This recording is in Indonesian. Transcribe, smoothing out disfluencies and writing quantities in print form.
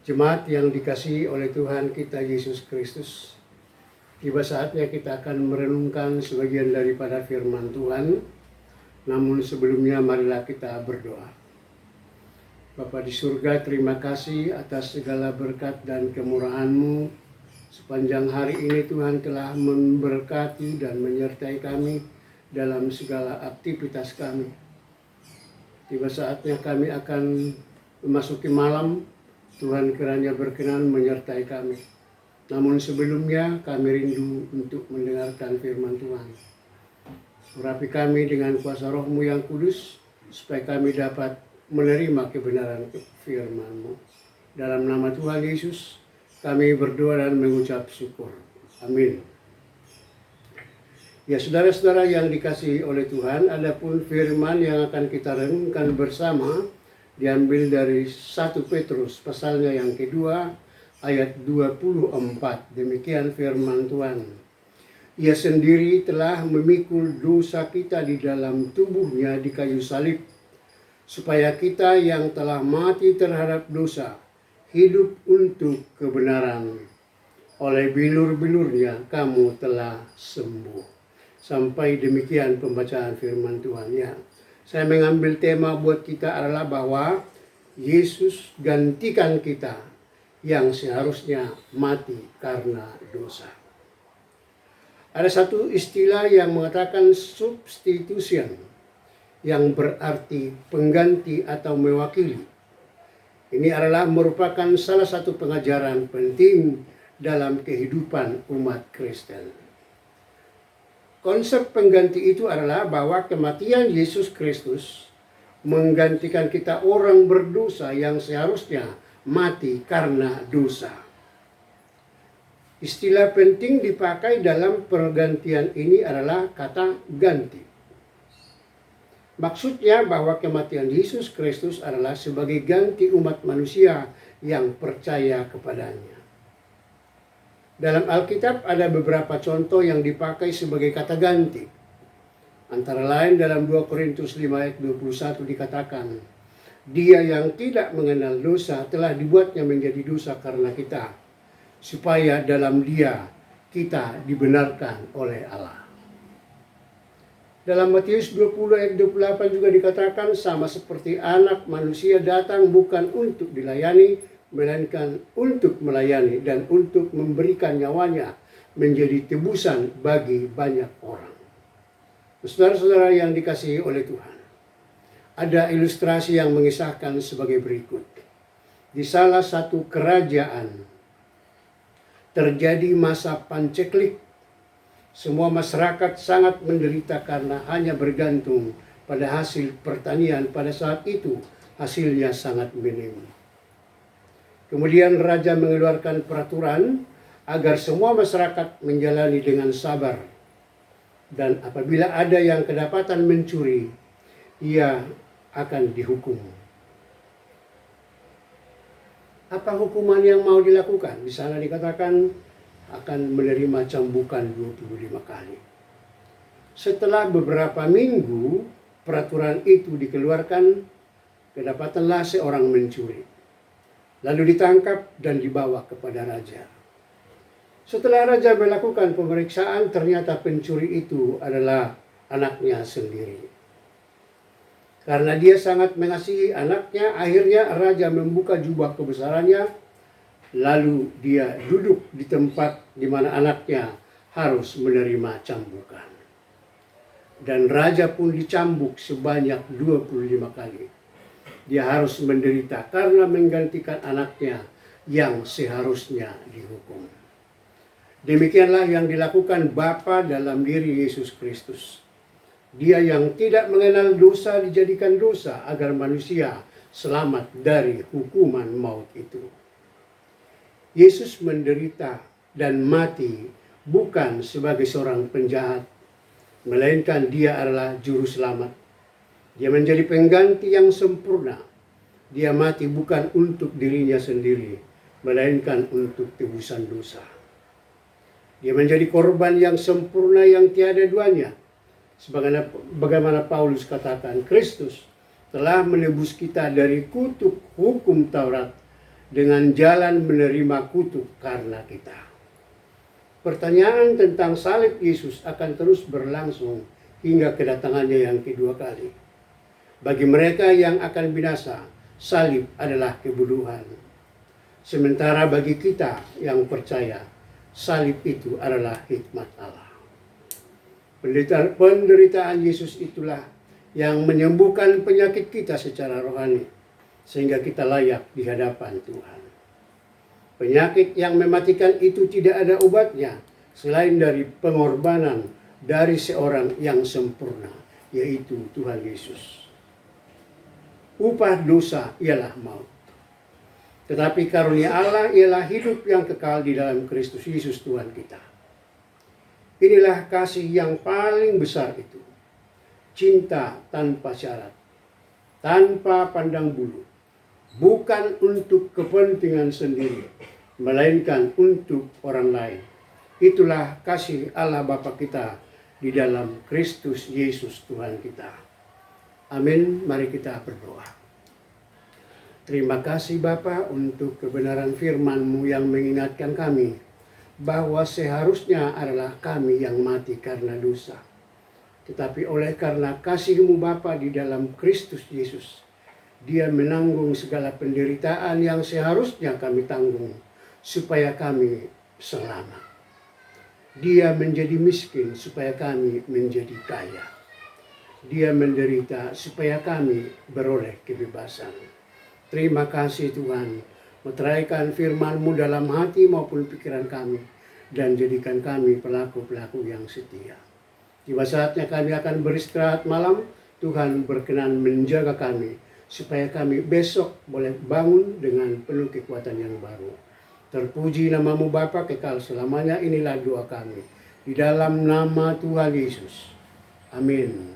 Jemaat yang dikasihi oleh Tuhan kita Yesus Kristus, tiba saatnya kita akan merenungkan sebagian daripada firman Tuhan. Namun sebelumnya marilah kita berdoa. Bapa di surga, terima kasih atas segala berkat dan kemurahan-Mu. Sepanjang hari ini Tuhan telah memberkati dan menyertai kami dalam segala aktivitas kami. Tiba saatnya kami akan memasuki malam. Tuhan kiranya berkenan menyertai kami. Namun sebelumnya kami rindu untuk mendengarkan firman Tuhan. Urapi kami dengan kuasa Roh-Mu yang kudus, supaya kami dapat menerima kebenaran firman-Mu. Dalam nama Tuhan Yesus, kami berdoa dan mengucap syukur. Amin. Ya, saudara-saudara yang dikasihi oleh Tuhan, adapun firman yang akan kita renungkan bersama diambil dari 1 Petrus pasalnya yang kedua ayat 24. Demikian firman Tuhan. Ia sendiri telah memikul dosa kita di dalam tubuhnya di kayu salib, supaya kita yang telah mati terhadap dosa hidup untuk kebenaran. Oleh bilur-bilurnya kamu telah sembuh. Sampai demikian pembacaan firman Tuhan. Ya, saya mengambil tema buat kita adalah bahwa Yesus gantikan kita yang seharusnya mati karena dosa. Ada satu istilah yang mengatakan substitution, yang berarti pengganti atau mewakili. Ini adalah merupakan salah satu pengajaran penting dalam kehidupan umat Kristen. Konsep pengganti itu adalah bahwa kematian Yesus Kristus menggantikan kita orang berdosa yang seharusnya mati karena dosa. Istilah penting dipakai dalam pergantian ini adalah kata ganti. Maksudnya bahwa kematian Yesus Kristus adalah sebagai ganti umat manusia yang percaya kepadanya. Dalam Alkitab ada beberapa contoh yang dipakai sebagai kata ganti. Antara lain dalam 2 Korintus 5 ayat 21 dikatakan, Dia yang tidak mengenal dosa telah dibuatnya menjadi dosa karena kita, supaya dalam Dia kita dibenarkan oleh Allah. Dalam Matius 20 ayat 28 juga dikatakan, sama seperti anak manusia datang bukan untuk dilayani, melainkan untuk melayani dan untuk memberikan nyawanya menjadi tebusan bagi banyak orang. Saudara-saudara yang dikasihi oleh Tuhan, ada ilustrasi yang mengisahkan sebagai berikut. Di salah satu kerajaan terjadi masa panceklik. Semua masyarakat sangat menderita karena hanya bergantung pada hasil pertanian. Pada saat itu hasilnya sangat minim. Kemudian raja mengeluarkan peraturan agar semua masyarakat menjalani dengan sabar. Dan apabila ada yang kedapatan mencuri, ia akan dihukum. Apa hukuman yang mau dilakukan? Di sana dikatakan akan menerima cambukan 25 kali. Setelah beberapa minggu peraturan itu dikeluarkan, kedapatanlah seorang mencuri. Lalu ditangkap dan dibawa kepada raja. Setelah raja melakukan pemeriksaan, ternyata pencuri itu adalah anaknya sendiri. Karena dia sangat mengasihi anaknya, akhirnya raja membuka jubah kebesarannya, lalu dia duduk di tempat di mana anaknya harus menerima cambukan. Dan raja pun dicambuk sebanyak 25 kali. Dia harus menderita karena menggantikan anaknya yang seharusnya dihukum. Demikianlah yang dilakukan Bapa dalam diri Yesus Kristus. Dia yang tidak mengenal dosa dijadikan dosa agar manusia selamat dari hukuman maut itu. Yesus menderita dan mati bukan sebagai seorang penjahat, melainkan Dia adalah juru selamat. Dia menjadi pengganti yang sempurna. Dia mati bukan untuk dirinya sendiri, melainkan untuk tebusan dosa. Dia menjadi korban yang sempurna yang tiada duanya. Sebagaimana Paulus katakan, Kristus telah menebus kita dari kutuk hukum Taurat dengan jalan menerima kutuk karena kita. Pertanyaan tentang salib Yesus akan terus berlangsung hingga kedatangannya yang kedua kali. Bagi mereka yang akan binasa, salib adalah kebodohan. Sementara bagi kita yang percaya, salib itu adalah hikmat Allah. Penderitaan Yesus itulah yang menyembuhkan penyakit kita secara rohani, sehingga kita layak di hadapan Tuhan. Penyakit yang mematikan itu tidak ada obatnya, selain dari pengorbanan dari seorang yang sempurna, yaitu Tuhan Yesus. Upah dosa ialah maut. Tetapi karunia Allah ialah hidup yang kekal di dalam Kristus Yesus Tuhan kita. Inilah kasih yang paling besar itu. Cinta tanpa syarat, tanpa pandang bulu. Bukan untuk kepentingan sendiri, melainkan untuk orang lain. Itulah kasih Allah Bapa kita di dalam Kristus Yesus Tuhan kita. Amin. Mari kita berdoa. Terima kasih Bapa untuk kebenaran firman-Mu yang mengingatkan kami bahwa seharusnya adalah kami yang mati karena dosa. Tetapi oleh karena kasih-Mu Bapa di dalam Kristus Yesus, Dia menanggung segala penderitaan yang seharusnya kami tanggung supaya kami selamat. Dia menjadi miskin supaya kami menjadi kaya. Dia menderita supaya kami beroleh kebebasan. Terima kasih Tuhan. Meteraikan firman-Mu dalam hati maupun pikiran kami, dan jadikan kami pelaku-pelaku yang setia. Tiba saatnya kami akan beristirahat malam, Tuhan berkenan menjaga kami, supaya kami besok boleh bangun dengan penuh kekuatan yang baru. Terpuji nama-Mu Bapa kekal selamanya. Inilah doa kami di dalam nama Tuhan Yesus. Amin.